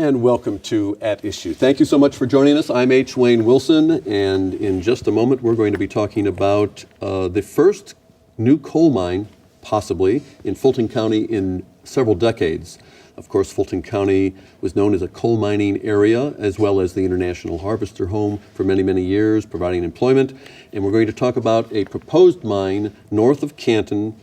And welcome to At Issue. Thank you so much for joining us. I'm H. Wayne Wilson, and in just a moment we're going to be talking about the first new coal mine, possibly, in Fulton County in several decades. Of course, Fulton County was known as a coal mining area, as well as the International Harvester Home for many, many years, providing employment. And we're going to talk about a proposed mine north of Canton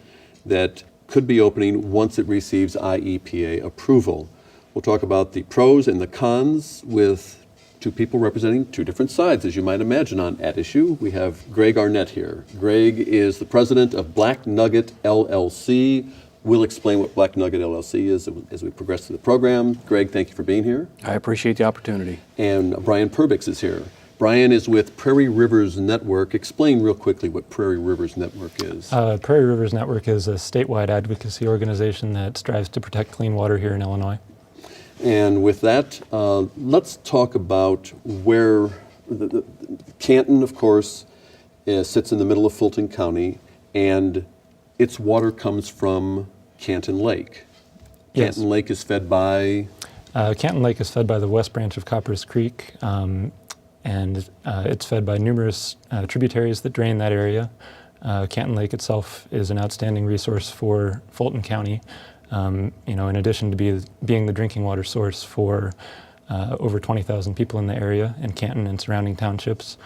that could be opening once it receives IEPA approval. We'll talk about the pros and the cons with two people representing two different sides, as you might imagine, on At Issue. We have Greg Arnett here. Greg is the president of Black Nugget LLC. We'll explain what Black Nugget LLC is as we progress through the program. Greg, thank you for being here. I appreciate the opportunity. And Brian Perbix is here. Brian is with Prairie Rivers Network. Explain real quickly what Prairie Rivers Network is. Prairie Rivers Network is a statewide advocacy organization that strives to protect clean water here in Illinois. And with that, let's talk about where Canton, of course, sits in the middle of Fulton County, and its water comes from Canton Lake. Yes. Canton Lake is fed by? Canton Lake is fed by the West Branch of Coppers Creek, and it's fed by numerous tributaries that drain that area. Canton Lake itself is an outstanding resource for Fulton County. In addition to being the drinking water source for over 20,000 people in the area in Canton and surrounding townships.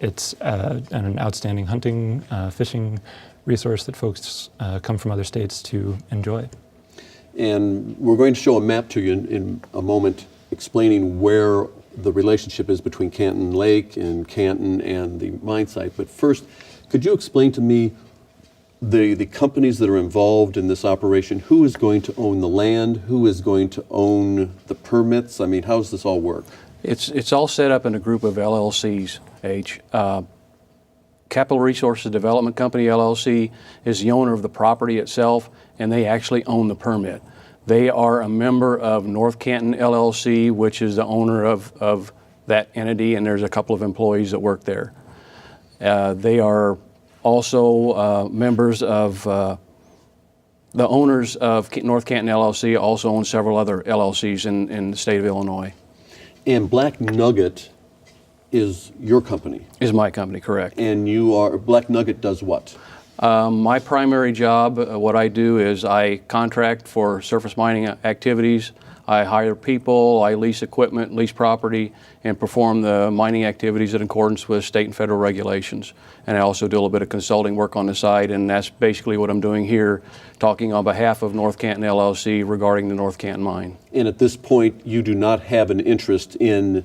It's an outstanding hunting, fishing resource that folks come from other states to enjoy. And we're going to show a map to you in a moment explaining where the relationship is between Canton Lake and Canton and the mine site. But first, could you explain to me the companies that are involved in this operation? Who is going to own the land? Who is going to own the permits? I mean, how does this all work? It's all set up in a group of LLCs, H. Capital Resources Development Company, LLC, is the owner of the property itself, and they actually own the permit. They are a member of North Canton LLC, which is the owner of that entity, and there's a couple of employees that work there. They are also members of the owners of North Canton LLC also own several other LLCs in the state of Illinois. And Black Nugget is your company? Is my company, correct. And Black Nugget does what? My primary job, what I do is I contract for surface mining activities. I hire people, I lease equipment, lease property, and perform the mining activities in accordance with state and federal regulations. And I also do a little bit of consulting work on the side, and that's basically what I'm doing here, talking on behalf of North Canton LLC regarding the North Canton mine. And at this point, you do not have an interest in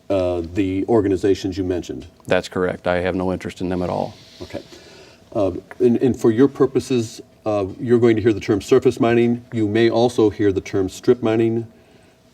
the organizations you mentioned? That's correct. I have no interest in them at all. Okay. And for your purposes, you're going to hear the term surface mining. You may also hear the term strip mining.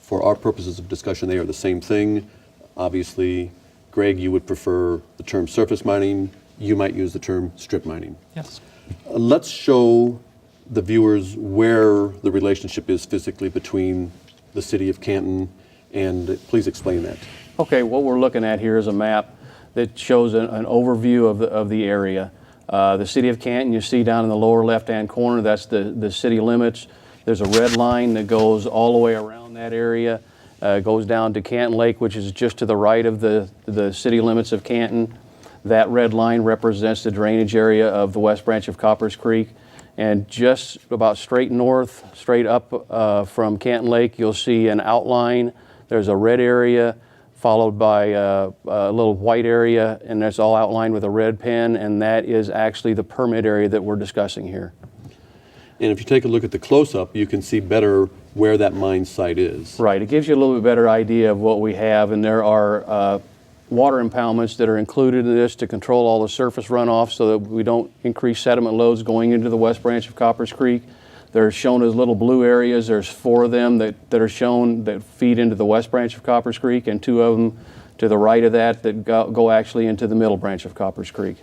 For our purposes of discussion, they are the same thing. Obviously, Greg, you would prefer the term surface mining. You might use the term strip mining. Yes. Let's show the viewers where the relationship is physically between the city of Canton, and please explain that. Okay, what we're looking at here is a map that shows an overview of the area. The city of Canton, you see down in the lower left-hand corner, that's the city limits. There's a red line that goes all the way around that area, goes down to Canton Lake, which is just to the right of the city limits of Canton. That red line represents the drainage area of the West Branch of Coppers Creek. And just about straight north, straight up from Canton Lake, you'll see an outline. There's a red area, followed by a little white area, and that's all outlined with a red pen, and that is actually the permit area that we're discussing here. And if you take a look at the close-up, you can see better where that mine site is. Right, it gives you a little bit better idea of what we have, and there are water impoundments that are included in this to control all the surface runoff so that we don't increase sediment loads going into the West Branch of Coppers Creek. They're shown as little blue areas. There's 4 of them that are shown that feed into the West Branch of Coppers Creek, and 2 of them to the right of that go actually into the Middle Branch of Coppers Creek.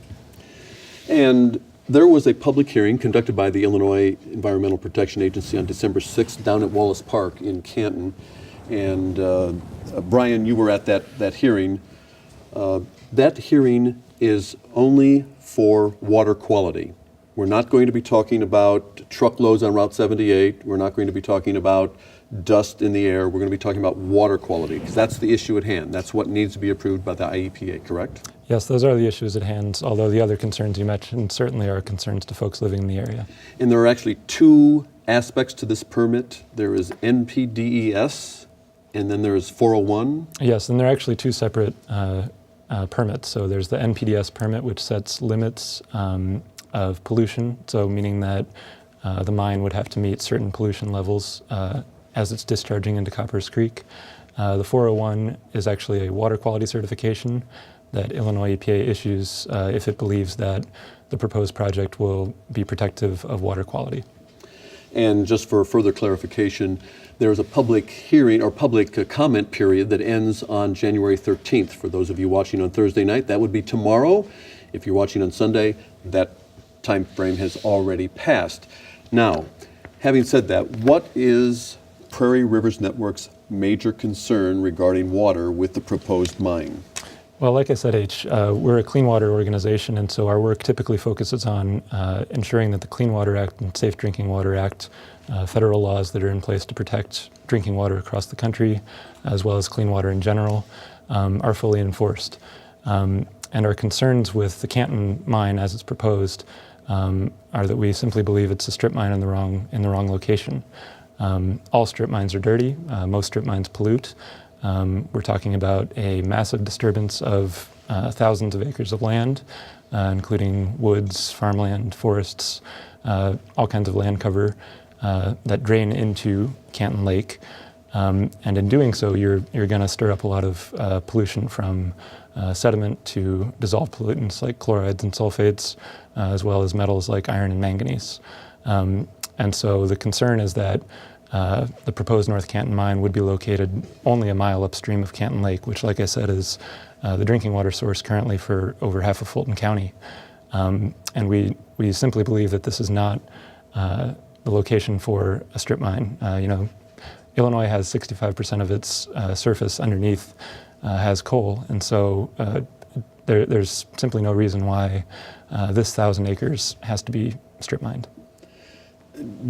And there was a public hearing conducted by the Illinois Environmental Protection Agency on December 6th down at Wallace Park in Canton. And Brian, you were at that hearing. That hearing is only for water quality. We're not going to be talking about truckloads on Route 78. We're not going to be talking about dust in the air. We're going to be talking about water quality, because that's the issue at hand. That's what needs to be approved by the IEPA, correct? Yes, those are the issues at hand, although the other concerns you mentioned certainly are concerns to folks living in the area. And there are actually two aspects to this permit. There is NPDES, and then there is 401. Yes, and there are actually two separate permits. So there's the NPDES permit, which sets limits of pollution, so meaning that the mine would have to meet certain pollution levels as it's discharging into Coppers Creek. The 401 is actually a water quality certification that Illinois EPA issues if it believes that the proposed project will be protective of water quality. And just for further clarification, there's a public hearing or public comment period that ends on January 13th. For those of you watching on Thursday night, that would be tomorrow. If you're watching on Sunday, that time frame has already passed. Now, having said that, what is Prairie Rivers Network's major concern regarding water with the proposed mine? Well, like I said, we're a clean water organization, and so our work typically focuses on ensuring that the Clean Water Act and Safe Drinking Water Act, federal laws that are in place to protect drinking water across the country, as well as clean water in general, are fully enforced. And our concerns with the Canton mine as it's proposed are that we simply believe it's a strip mine in the wrong location. All strip mines are dirty. Most strip mines pollute. We're talking about a massive disturbance of thousands of acres of land, including woods, farmland, forests, all kinds of land cover that drain into Canton Lake. And in doing so, you're going to stir up a lot of pollution from sediment to dissolved pollutants like chlorides and sulfates, as well as metals like iron and manganese. And so the concern is that the proposed North Canton mine would be located only a mile upstream of Canton Lake, which, like I said, is the drinking water source currently for over half of Fulton County. And we simply believe that this is not the location for a strip mine. Illinois has 65% of its surface underneath has coal, and so there's simply no reason why this 1,000 acres has to be strip mined.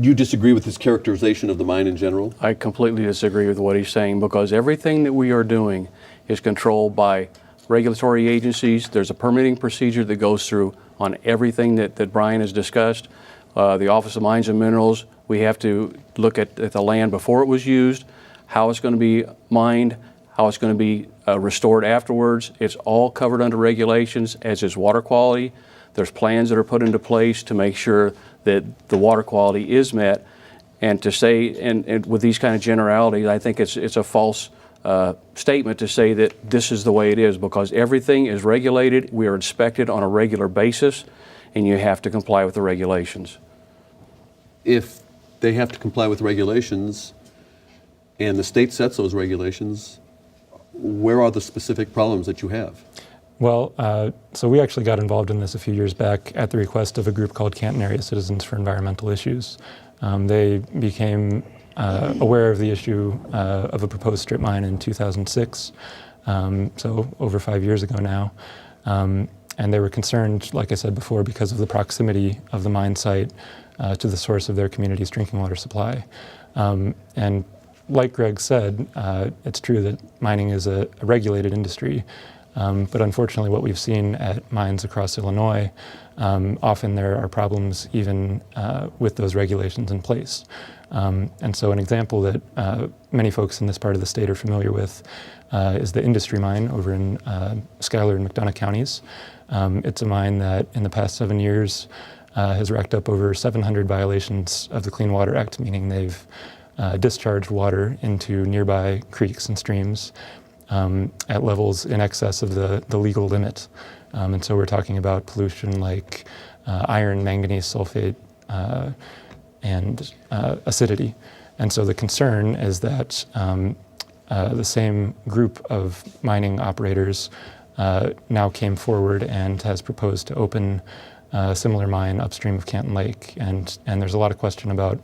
You disagree with his characterization of the mine in general? I completely disagree with what he's saying, because everything that we are doing is controlled by regulatory agencies. There's a permitting procedure that goes through on everything that Brian has discussed. The Office of Mines and Minerals, we have to look at the land before it was used, how it's going to be mined, how it's going to be restored afterwards. It's all covered under regulations, as is water quality. There's plans that are put into place to make sure that the water quality is met. And to say, and with these kind of generalities, I think it's a false statement to say that this is the way it is, because everything is regulated. We are inspected on a regular basis, and you have to comply with the regulations. If they have to comply with regulations and the state sets those regulations, where are the specific problems that you have? Well, so we actually got involved in this a few years back at the request of a group called Canton Area Citizens for Environmental Issues. They became aware of the issue of a proposed strip mine in 2006, so over 5 years ago now. And they were concerned, like I said before, because of the proximity of the mine site to the source of their community's drinking water supply. And like Greg said, it's true that mining is a regulated industry. But unfortunately, what we've seen at mines across Illinois, often there are problems even with those regulations in place. And so an example that many folks in this part of the state are familiar with is the Industry Mine over in Schuyler and McDonough counties. It's a mine that in the past 7 years has racked up over 700 violations of the Clean Water Act, meaning they've discharged water into nearby creeks and streams at levels in excess of the legal limit. And so we're talking about pollution like iron, manganese, sulfate, and acidity. And so the concern is that the same group of mining operators now came forward and has proposed to open a similar mine upstream of Canton Lake. And there's a lot of question about,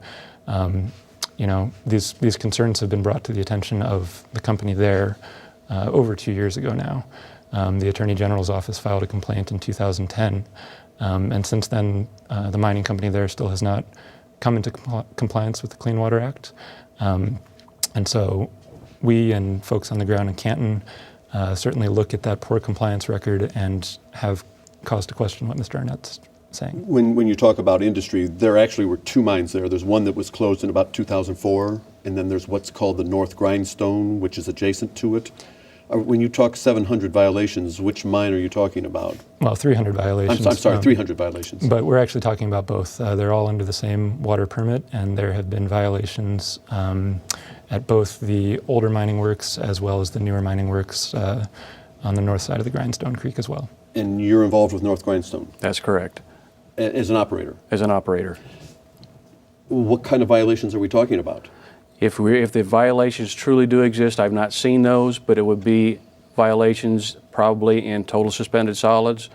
these concerns have been brought to the attention of the company there over 2 years ago now. The Attorney General's office filed a complaint in 2010 And since then, the mining company there still has not come into compliance with the Clean Water Act. And so we and folks on the ground in Canton certainly look at that poor compliance record and have cause to question what Mr. Arnett's saying. When you talk about industry, there actually were two mines there. There's one that was closed in about 2004, and then there's what's called the North Grindstone, which is adjacent to it. When you talk 700 violations, which mine are you talking about? Well, 300 violations. I'm sorry, 300 violations. But we're actually talking about both. They're all under the same water permit, and there have been violations at both the older mining works as well as the newer mining works on the north side of the Grindstone Creek as well. And you're involved with North Grindstone That's correct, as an operator. as an operator. What kind of violations are we talking about? If the violations truly do exist, I've not seen those, but it would be violations probably in total suspended solids.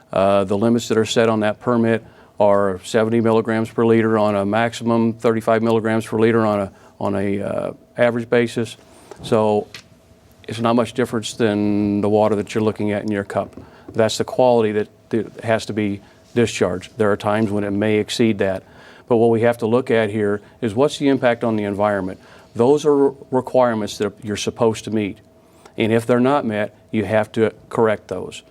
The limits that are set on that permit are 70 milligrams per liter on a maximum, 35 milligrams per liter on a average basis. So it's not much difference than the water that you're looking at in your cup. That's the quality that has to be discharged. There are times when it may exceed that. But what we have to look at here is what's the impact on the environment. Those are requirements that you're supposed to meet. And if they're not met, you have to correct those.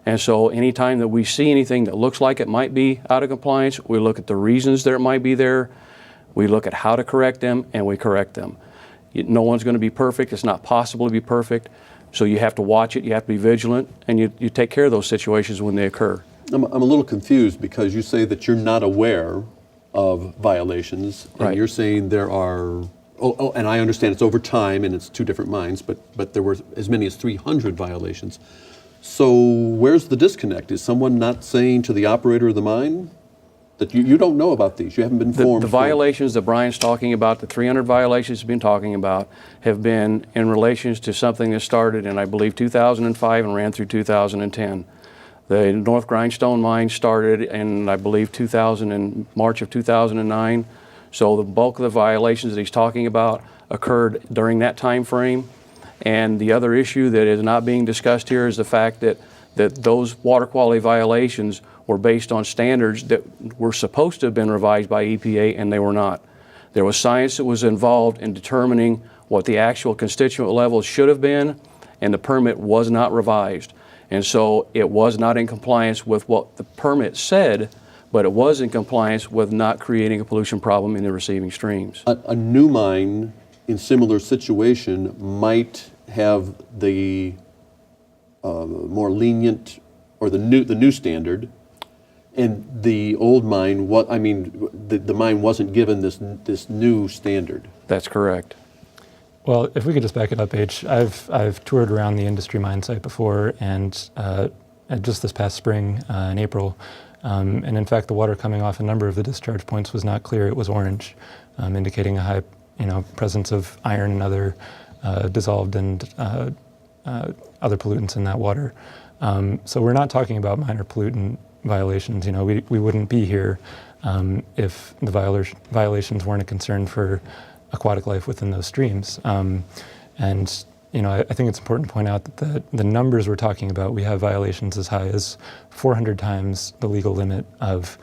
And so anytime that we see anything that looks like it might be out of compliance, we look at the reasons that it might be there, we look at how to correct them, and we correct them. No one's going to be perfect. It's not possible to be perfect. So you have to watch it, you have to be vigilant, and you take care of those situations when they occur. I'm a little confused because you say that you're not aware of violations, and Right. you're saying there are, and I understand it's over time and it's two different mines, but there were as many as 300 violations. So where's the disconnect? Is someone not saying to the operator of the mine that you don't know about these, you haven't been The informed? violations that Brian's talking about, the 300 violations he's been talking about, have been in relations to something that started in, I believe, 2005 and ran through 2010. The North Grindstone mine started in, I believe, March of 2009. So the bulk of the violations that he's talking about occurred during that time frame. And the other issue that is not being discussed here is the fact that those water quality violations were based on standards that were supposed to have been revised by EPA, and they were not. There was science that was involved in determining what the actual constituent levels should have been, and the permit was not revised. And so it was not in compliance with what the permit said, but it was in compliance with not creating a pollution problem in the receiving streams. A new mine in similar situation might have the more lenient or the new standard, and the old mine, the mine wasn't given this new standard. That's correct. Well, if we could just back it up, H. I've toured around the industry mine site before, and just this past spring in April, and in fact, the water coming off a number of the discharge points was not clear; it was orange, indicating a high, presence of iron and other dissolved and other pollutants in that water. So we're not talking about minor pollutant violations. We wouldn't be here if the violations weren't a concern for aquatic life within those streams. And I think it's important to point out that the numbers we're talking about, we have violations as high as 400 times the legal limit of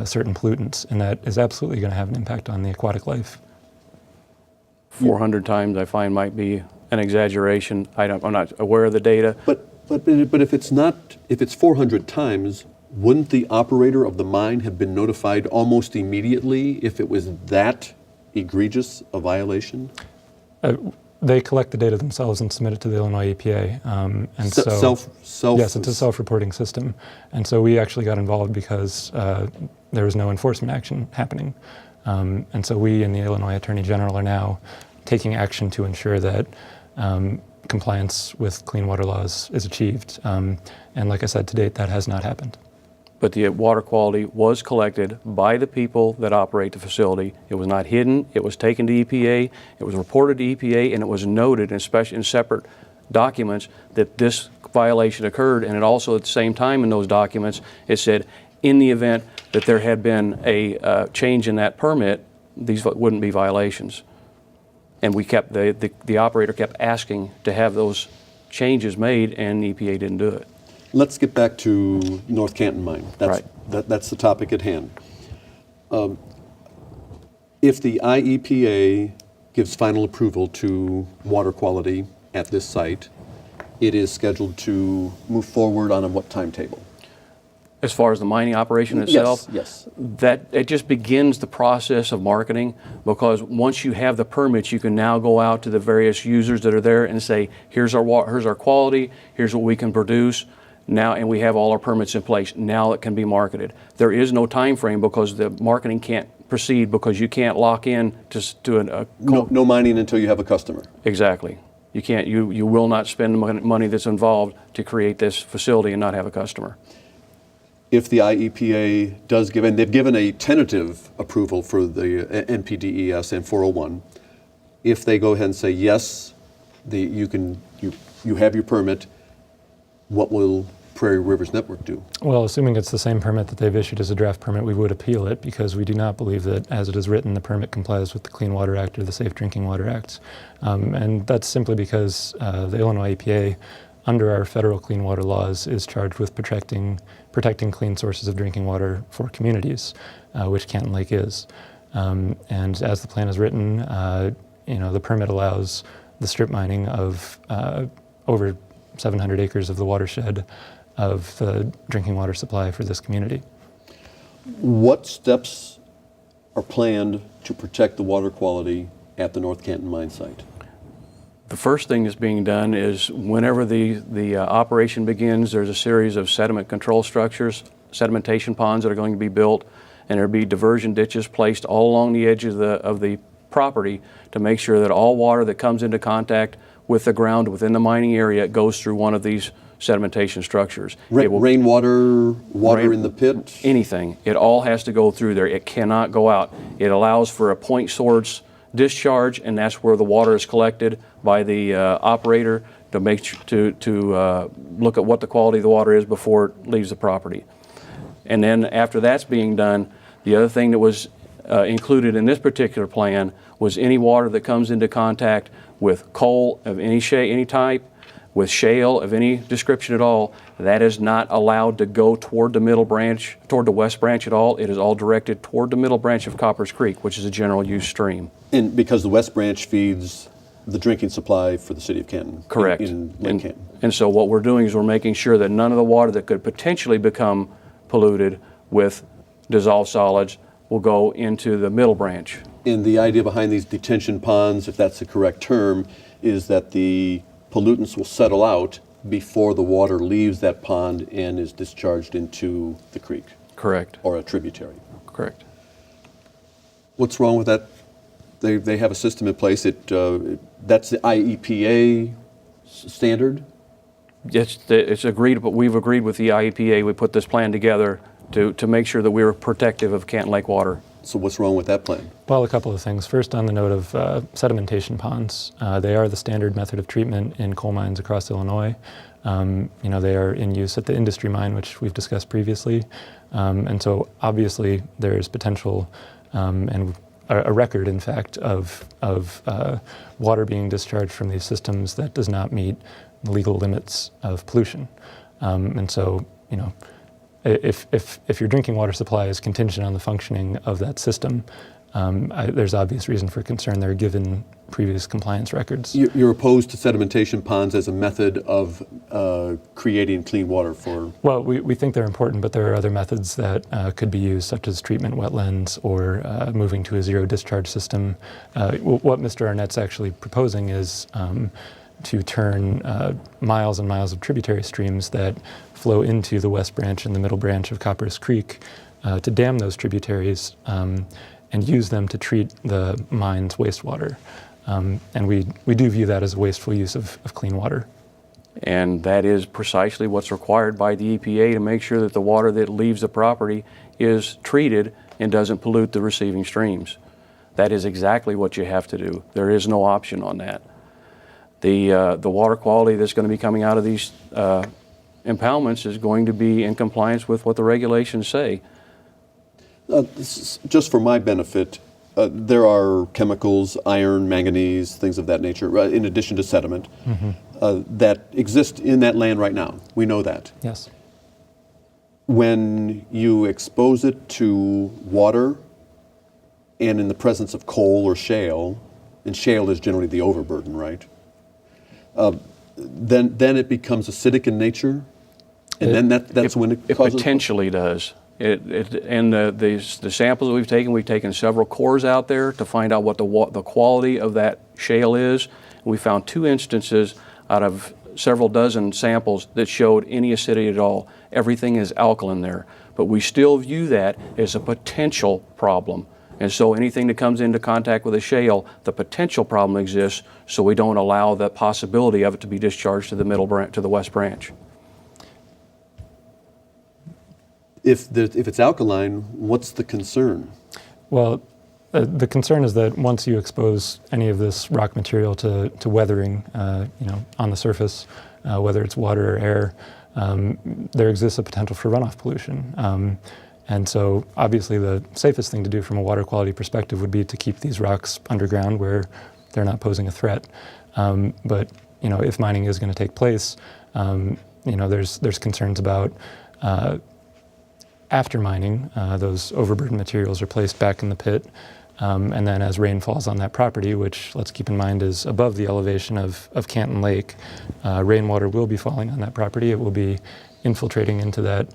certain pollutants, and that is absolutely going to have an impact on the aquatic life. 400 times I find might be an exaggeration. I'm not aware of the data. But if it's 400 times, wouldn't the operator of the mine have been notified almost immediately if it was that egregious a violation? They collect the data themselves and submit it to the Illinois EPA. And so, self. yes, it's a self-reporting system. And so we actually got involved because there was no enforcement action happening. And so we and the Illinois Attorney General are now taking action to ensure that compliance with clean water laws is achieved. And like I said, to date, that has not happened. But the water quality was collected by the people that operate the facility. It was not hidden. It was taken to EPA. It was reported to EPA, and it was noted in separate documents that this violation occurred. And it also, at the same time in those documents, it said, in the event that there had been a change in that permit, these wouldn't be violations. And we kept the operator kept asking to have those changes made, and EPA didn't do it. Let's get back to North Canton Mine. That's Right. That's the topic at hand. If the IEPA gives final approval to water quality at this site, it is scheduled to move forward on a what timetable? As far as the mining operation itself? Yes. That it just begins the process of marketing, because once you have the permits, you can now go out to the various users that are there and say, here's our quality, here's what we can produce now, and we have all our permits in place. Now it can be marketed. There is no time frame because the marketing can't proceed because you can't lock in to a No mining until you have a customer. Exactly. You can't. You will not spend the money that's involved to create this facility and not have a customer. If the IEPA does give, and they've given a tentative approval for the NPDES and 401, if they go ahead and say, yes, you have your permit, what will Prairie Rivers Network do? Well, assuming it's the same permit that they've issued as a draft permit, we would appeal it because we do not believe that, as it is written, the permit complies with the Clean Water Act or the Safe Drinking Water Act. And that's simply because the Illinois EPA, under our federal clean water laws, is charged with protecting clean sources of drinking water for communities, which Canton Lake is. And as the plan is written, the permit allows the strip mining of over 700 acres of the watershed of the drinking water supply for this community. What steps are planned to protect the water quality at the North Canton mine site? The first thing that's being done is whenever the operation begins, there's a series of sediment control structures, sedimentation ponds that are going to be built, and there'll be diversion ditches placed all along the edge of the property to make sure that all water that comes into contact with the ground within the mining area goes through one of these sedimentation structures. Rainwater, water in the pit? Anything. It all has to go through there. It cannot go out. It allows for a point source discharge, and that's where the water is collected by the operator to look at what the quality of the water is before it leaves the property. And then after that's being done, the other thing that was included in this particular plan was any water that comes into contact with coal of any type, with shale of any description at all, that is not allowed to go toward the middle branch, toward the west branch at all. It is all directed toward the middle branch of Coppers Creek, which is a general use stream. And because the west branch feeds the drinking supply for the city of Canton. Correct. In Lake Canton. And so what we're doing is we're making sure that none of the water that could potentially become polluted with dissolved solids will go into the middle branch. And the idea behind these detention ponds, if that's the correct term, is that the pollutants will settle out before the water leaves that pond and is discharged into the creek. Correct. Or a tributary. Correct. What's wrong with that? They have a system in place. That's the IEPA standard? It's agreed, but we've agreed with the IEPA. We put this plan together to make sure that we were protective of Canton Lake water. So what's wrong with that plan? Well, a couple of things. First, on the note of sedimentation ponds, they are the standard method of treatment in coal mines across Illinois. They are in use at the industry mine, which we've discussed previously. And so obviously there's potential and a record, in fact, of water being discharged from these systems that does not meet the legal limits of pollution. And so, if your drinking water supply is contingent on the functioning of that system, there's obvious reason for concern there given previous compliance records. You're opposed to sedimentation ponds as a method of creating clean water for... Well, we think they're important, but there are other methods that could be used, such as treatment wetlands or moving to a zero discharge system. What Mr. Arnett's actually proposing is to turn miles and miles of tributary streams that flow into the west branch and the middle branch of Coppers Creek to dam those tributaries and use them to treat the mine's wastewater. And we do view that as a wasteful use of clean water. And that is precisely what's required by the EPA to make sure that the water that leaves the property is treated and doesn't pollute the receiving streams. That is exactly what you have to do. There is no option on that. The water quality that's going to be coming out of these impoundments is going to be in compliance with what the regulations say. Just for my benefit, there are chemicals, iron, manganese, things of that nature, in addition to sediment, that exist in that land right now. We know that. Yes. when you expose it to water and in the presence of coal or shale, and shale is generally the overburden, right? Then it becomes acidic in nature, and then that's when it It causes. potentially does. And the samples that we've taken several cores out there to find out what the quality of that shale is. We found 2 instances out of several dozen samples that showed any acidity at all. Everything is alkaline there, but we still view that as a potential problem. And so anything that comes into contact with a shale, the potential problem exists, so we don't allow the possibility of it to be discharged to the west branch. If it's alkaline, what's the concern? Well, the concern is that once you expose any of this rock material to weathering, on the surface, whether it's water or air, there exists a potential for runoff pollution. And so obviously the safest thing to do from a water quality perspective would be to keep these rocks underground where they're not posing a threat. But if mining is going to take place, there's concerns about after mining, those overburden materials are placed back in the pit. And then as rain falls on that property, which let's keep in mind is above the elevation of Canton Lake, rainwater will be falling on that property. It will be infiltrating into that,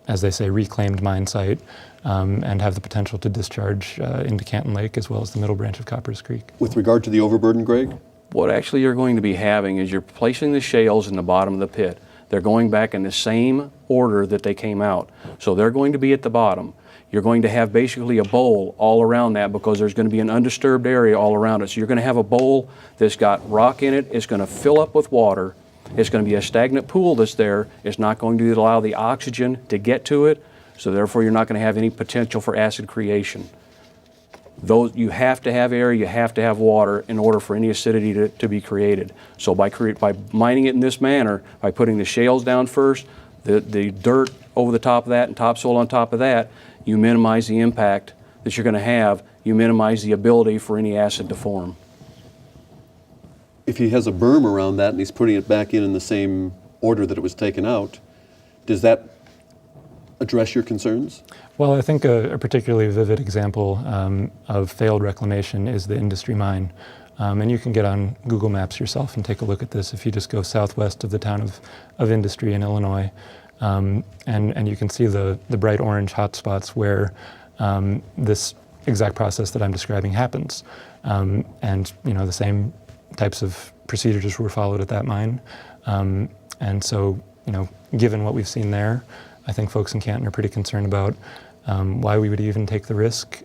as they say, reclaimed mine site, and have the potential to discharge into Canton Lake as well as the middle branch of Coppers Creek. With regard to the overburden, Greg? What actually you're going to be having is you're placing the shales in the bottom of the pit. They're going back in the same order that they came out. So they're going to be at the bottom. You're going to have basically a bowl all around that because there's going to be an undisturbed area all around it. So you're going to have a bowl that's got rock in it. It's going to fill up with water. It's going to be a stagnant pool that's there. It's not going to allow the oxygen to get to it. So therefore you're not going to have any potential for acid creation. You have to have air, you have to have water in order for any acidity to be created. So by mining it in this manner, by putting the shales down first, the dirt over the top of that and topsoil on top of that, you minimize the impact that you're going to have. You minimize the ability for any acid to form. If he has a berm around that and he's putting it back in the same order that it was taken out, does that address your concerns? Well, I think a particularly vivid example of failed reclamation is the Industry Mine. And you can get on Google Maps yourself and take a look at this if you just go southwest of the town of Industry in Illinois. And you can see the bright orange hotspots where this exact process that I'm describing happens. And the same types of procedures were followed at that mine. And so, given what we've seen there, I think folks in Canton are pretty concerned about why we would even take the risk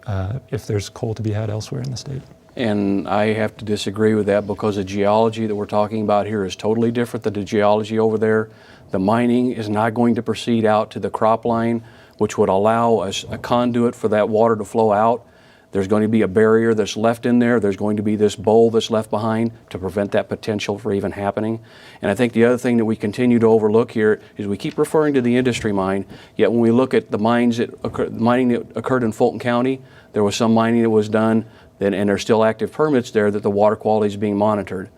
if there's coal to be had elsewhere in the state. And I have to disagree with that because the geology that we're talking about here is totally different than the geology over there. The mining is not going to proceed out to the crop line, which would allow a conduit for that water to flow out. There's going to be a barrier that's left in there. There's going to be this bowl that's left behind to prevent that potential for even happening. And I think the other thing that we continue to overlook here is we keep referring to the Industry Mine, yet when we look at the mining that occurred in Fulton County, there was some mining that was done, and there's still active permits there that the water quality is being monitored.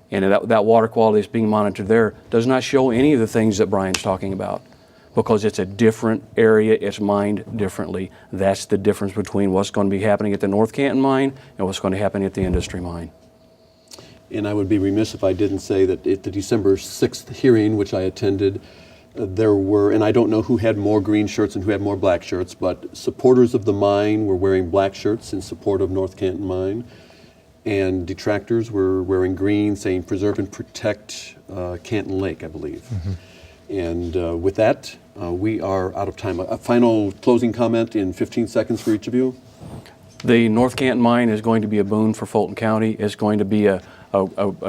And that water quality is being monitored there does not show any of the things that Brian's talking about, because it's a different area, it's mined differently. That's the difference between what's going to be happening at the North Canton Mine and what's going to happen at the Industry Mine. And I would be remiss if I didn't say that at the December 6th hearing, which I attended, there were, and I don't know who had more green shirts and who had more black shirts, but supporters of the mine were wearing black shirts in support of North Canton Mine, and detractors were wearing green, saying preserve and protect Canton Lake, I believe. Mm-hmm. And with that, we are out of time. A final closing comment in 15 seconds for each of you. The North Canton Mine is going to be a boon for Fulton County. It's going to be a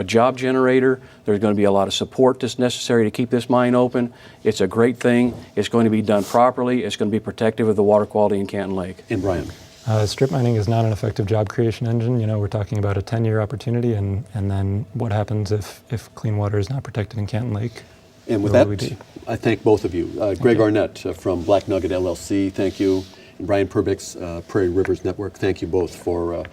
job generator. There's going to be a lot of support that's necessary to keep this mine open. It's a great thing. It's going to be done properly. It's going to be protective of the water quality in Canton Lake. And Brian? Strip mining is not an effective job creation engine. We're talking about a 10-year opportunity, and then what happens if clean water is not protected in Canton Lake? And with that, I thank both of you. Greg Arnett from Black Nugget LLC, thank you. And Brian Perbix, Prairie Rivers Network, thank you both for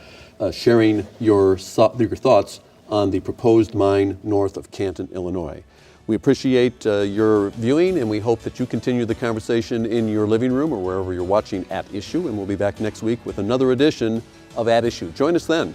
sharing your thoughts on the proposed mine north of Canton, Illinois. We appreciate your viewing, and we hope that you continue the conversation in your living room or wherever you're watching At Issue, and we'll be back next week with another edition of At Issue. Join us then.